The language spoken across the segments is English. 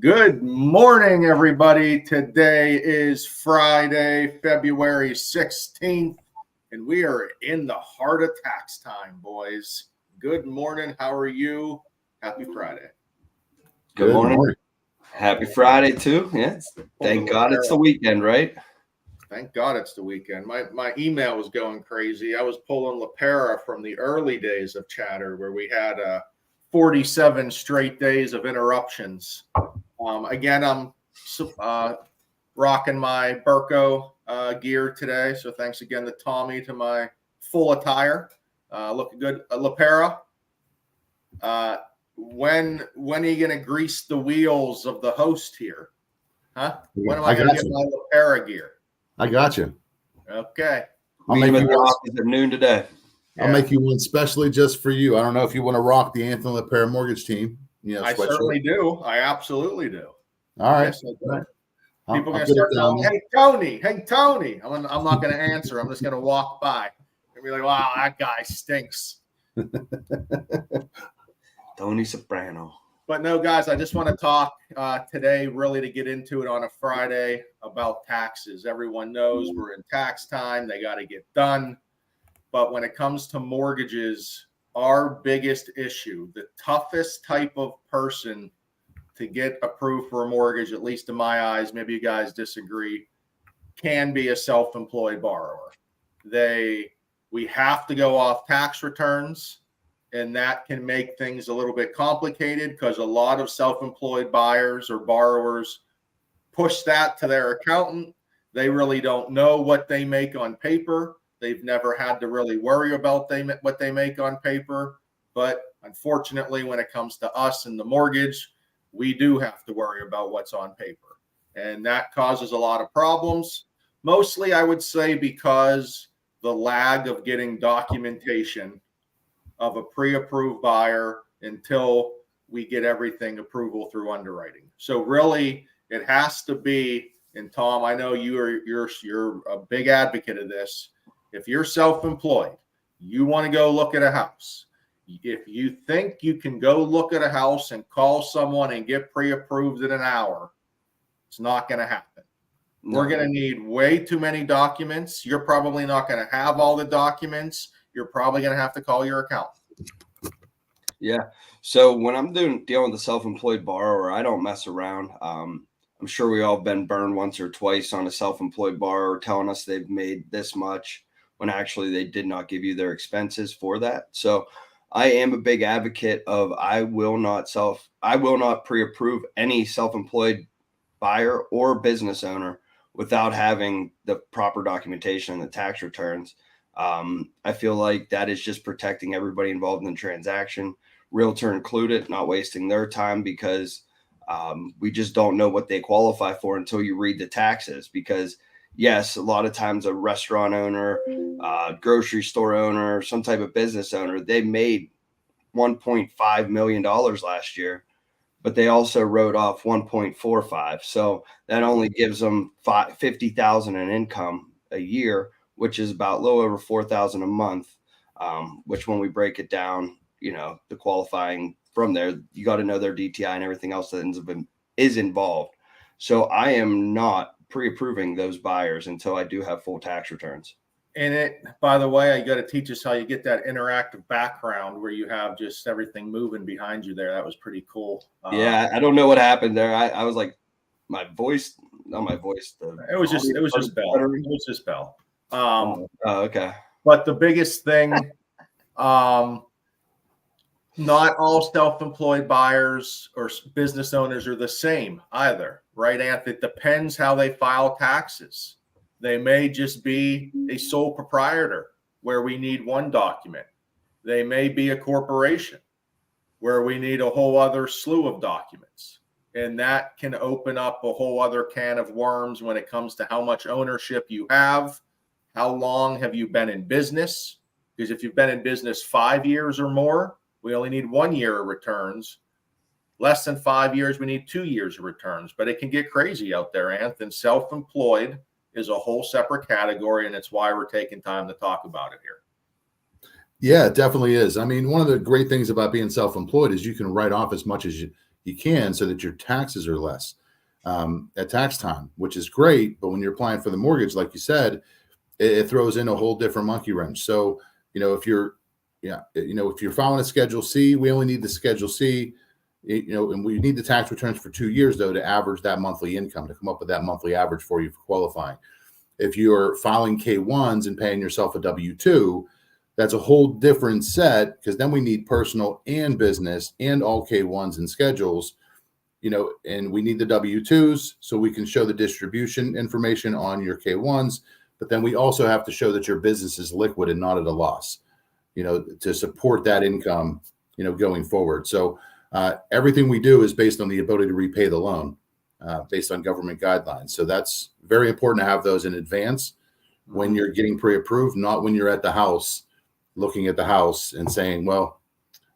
Good morning, everybody. Today is Friday, February 16th, and we are in the heart of tax time, boys. Good morning. How are you? Happy Friday. Good morning. Happy Friday, too. Yes. Thank God it's the weekend, right? Thank God it's the weekend. My email was going crazy. I was pulling LaPera from the early days of Chatter where we had 47 straight days of interruptions. Again, I'm rocking my Burco gear today. So thanks again to Tommy to my full attire. Looking good. LaPera, when are you going to grease the wheels of the host here? Huh? When am I going to get my LaPera gear? I got you. Okay. I'll make you one at noon today. I'll make you one specially just for you. I don't know if you want to rock the Anthony LaPera mortgage team. I certainly do. I absolutely do. All right. Yes, people are going to start telling me, hey, Tony. I'm not going to answer. I'm just going to walk by and be like, wow, that guy stinks. Tony Soprano. But no, guys, I just want to talk today really to get into it on a Friday about taxes. Everyone knows we're in tax time. They got to get done. But when it comes to mortgages, our biggest issue, the toughest type of person to get approved for a mortgage, at least in my eyes, maybe you guys disagree, can be a self-employed borrower. We have to go off tax returns, and that can make things a little bit complicated because a lot of self-employed buyers or borrowers push that to their accountant. They really don't know what they make on paper. They've never had to really worry about what they make on paper. But unfortunately, when it comes to us and the mortgage, we do have to worry about what's on paper. And that causes a lot of problems. Mostly, I would say, because the lag of getting documentation of a pre-approved buyer until we get everything approval through underwriting. So really, it has to be, and Tom, I know you're a big advocate of this. If you're self-employed, you want to go look at a house. If you think you can go look at a house and call someone and get pre-approved in an hour, it's not going to happen. No. We're going to need way too many documents. You're probably not going to have all the documents. You're probably going to have to call your accountant. Yeah. So when I'm dealing with a self-employed borrower, I don't mess around. I'm sure we all been burned once or twice on a self-employed borrower telling us they've made this much when actually they did not give you their expenses for that. So I am a big advocate of I will not pre-approve any self-employed buyer or business owner without having the proper documentation and the tax returns. I feel like that is just protecting everybody involved in the transaction, realtor included, not wasting their time because we just don't know what they qualify for until you read the taxes. Because yes, a lot of times a restaurant owner, grocery store owner, some type of business owner, they made $1.5 million last year, but they also wrote off 1.45. So that only gives them $50,000 in income a year, which is about a little over $4,000 a month, which when we break it down, the qualifying from there, you got to know their DTI and everything else that is involved. So I am not pre-approving those buyers until I do have full tax returns. And by the way, you got to teach us how you get that interactive background where you have just everything moving behind you there. That was pretty cool. Yeah, I don't know what happened there. I was like, it was just Bell. It was just Bell. Okay. But the biggest thing, not all self-employed buyers or business owners are the same either, right, Anthony? It depends how they file taxes. They may just be a sole proprietor where we need one document. They may be a corporation where we need a whole other slew of documents. And that can open up a whole other can of worms when it comes to how much ownership you have. How long have you been in business? Because if you've been in business 5 years or more, we only need 1 year of returns. Less than 5 years, we need 2 years of returns. But it can get crazy out there, Anthony. Self-employed is a whole separate category, and it's why we're taking time to talk about it here. Yeah, it definitely is. I mean, one of the great things about being self-employed is you can write off as much as you can, so that your taxes are less at tax time, which is great. But when you're applying for the mortgage, like you said, it throws in a whole different monkey wrench. So, if you're filing a Schedule C, we only need the Schedule C, and we need the tax returns for 2 years, though, to average that monthly income, to come up with that monthly average for you for qualifying. If you're filing K-1s and paying yourself a W-2, that's a whole different set, because then we need personal and business and all K-1s and schedules, and we need the W-2s so we can show the distribution information on your K-1s. But then we also have to show that your business is liquid and not at a loss, to support that income, going forward. So everything we do is based on the ability to repay the loan, based on government guidelines. So that's very important to have those in advance when you're getting pre-approved, not when you're at the house, looking at the house and saying, well,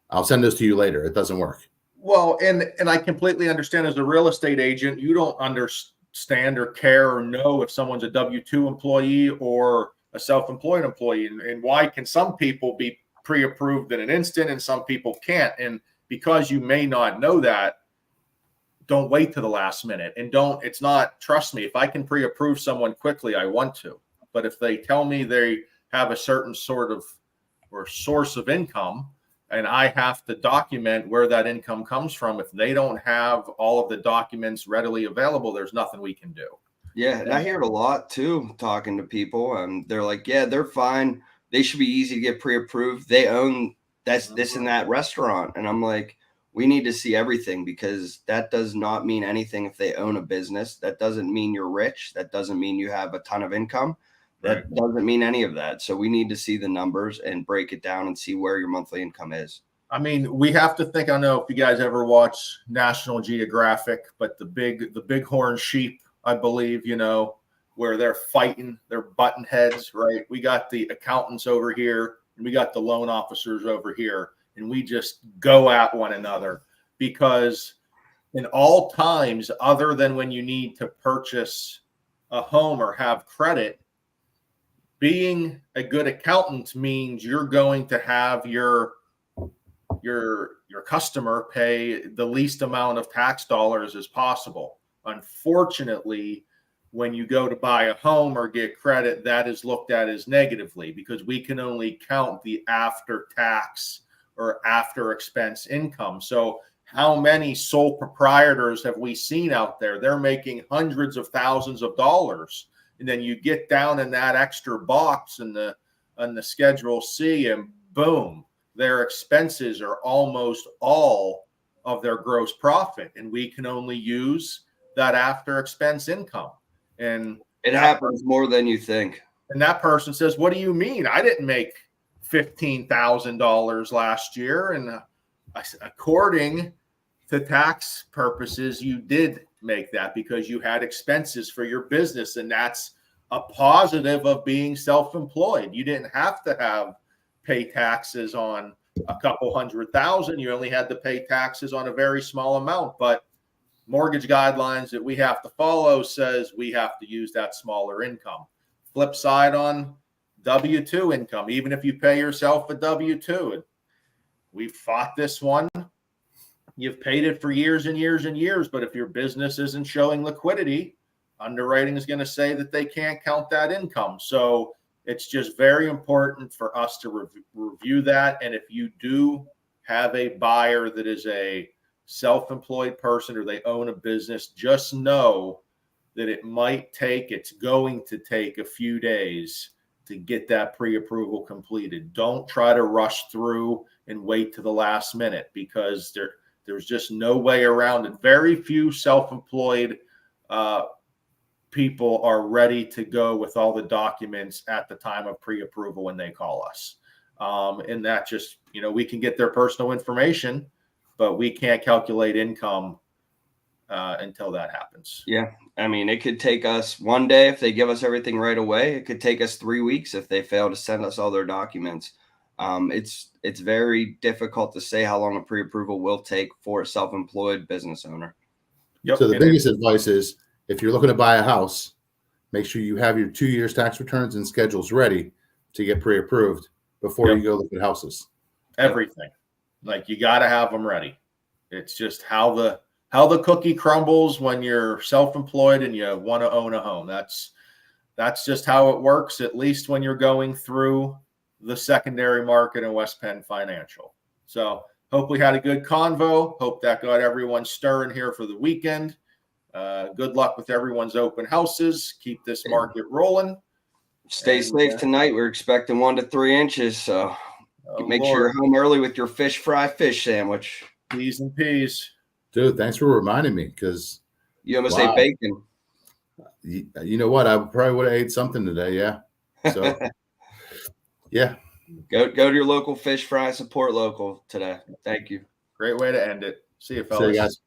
I'll send this to you later. It doesn't work. Well, and I completely understand, as a real estate agent, you don't understand or care or know if someone's a W-2 employee or a self-employed employee, and why can some people be pre-approved in an instant and some people can't. And because you may not know that, don't wait to the last minute, and trust me, if I can pre-approve someone quickly, I want to. But if they tell me they have a certain sort of or source of income, and I have to document where that income comes from, if they don't have all of the documents readily available, there's nothing we can do. Yeah, and I hear it a lot too, talking to people, and they're like, yeah, they're fine. They should be easy to get pre-approved. They own this and that restaurant. And I'm like, we need to see everything, because that does not mean anything if they own a business. That doesn't mean you're rich. That doesn't mean you have a ton of income. That doesn't mean any of that. So we need to see the numbers and break it down and see where your monthly income is. I mean, we have to think, I don't know if you guys ever watch National Geographic, but the bighorn sheep, I believe, where they're fighting, they're button heads, right? We got the accountants over here and we got the loan officers over here, and we just go at one another, because in all times other than when you need to purchase a home or have credit, being a good accountant means you're going to have your customer pay the least amount of tax dollars as possible. Unfortunately, when you go to buy a home or get credit, that is looked at as negatively, because we can only count the after tax or after expense income. So how many sole proprietors have we seen out there? They're making hundreds of thousands of dollars. And then you get down in that extra box in the Schedule C, and boom, their expenses are almost all of their gross profit. And we can only use that after expense income. And it happens more than you think. And that person says, what do you mean? I didn't make $15,000 last year. And according to tax purposes, you did make that because you had expenses for your business. And that's a positive of being self-employed. You didn't have to pay taxes on a couple $100,000. You only had to pay taxes on a very small amount. But mortgage guidelines that we have to follow says we have to use that smaller income. Flip side on W-2 income, even if you pay yourself a W-2, we've fought this one. You've paid it for years and years and years, but if your business isn't showing liquidity, underwriting is going to say that they can't count that income. So it's just very important for us to review that. And if you do have a buyer that is a self-employed person or they own a business, just know that it's going to take a few days to get that pre-approval completed. Don't try to rush through and wait to the last minute, because there's just no way around it. Very few self-employed people are ready to go with all the documents at the time of pre-approval when they call us. And that just, we can get their personal information, but we can't calculate income until that happens. Yeah. I mean, it could take us one day if they give us everything right away. It could take us 3 weeks if they fail to send us all their documents. It's very difficult to say how long a pre-approval will take for a self-employed business owner. Yep. So the biggest advice is, if you're looking to buy a house, make sure you have your 2 years tax returns and schedules ready to get pre-approved before you go look at houses. Everything. Like, you got to have them ready. It's just how the cookie crumbles when you're self-employed and you want to own a home. That's just how it works, at least when you're going through the secondary market in West Penn Financial. So hope we had a good convo. Hope that got everyone stirring here for the weekend. Good luck with everyone's open houses. Keep this market rolling. Stay safe tonight. We're expecting 1 to 3 inches. So make sure you're home early with your fish fry fish sandwich. P's and P's. Dude, thanks for reminding me, because You almost ate bacon. you know what? I probably would have ate something today. Yeah. So, yeah. Go to your local fish fry. Support local today. Thank you. Great way to end it. See you, fellas. See you guys.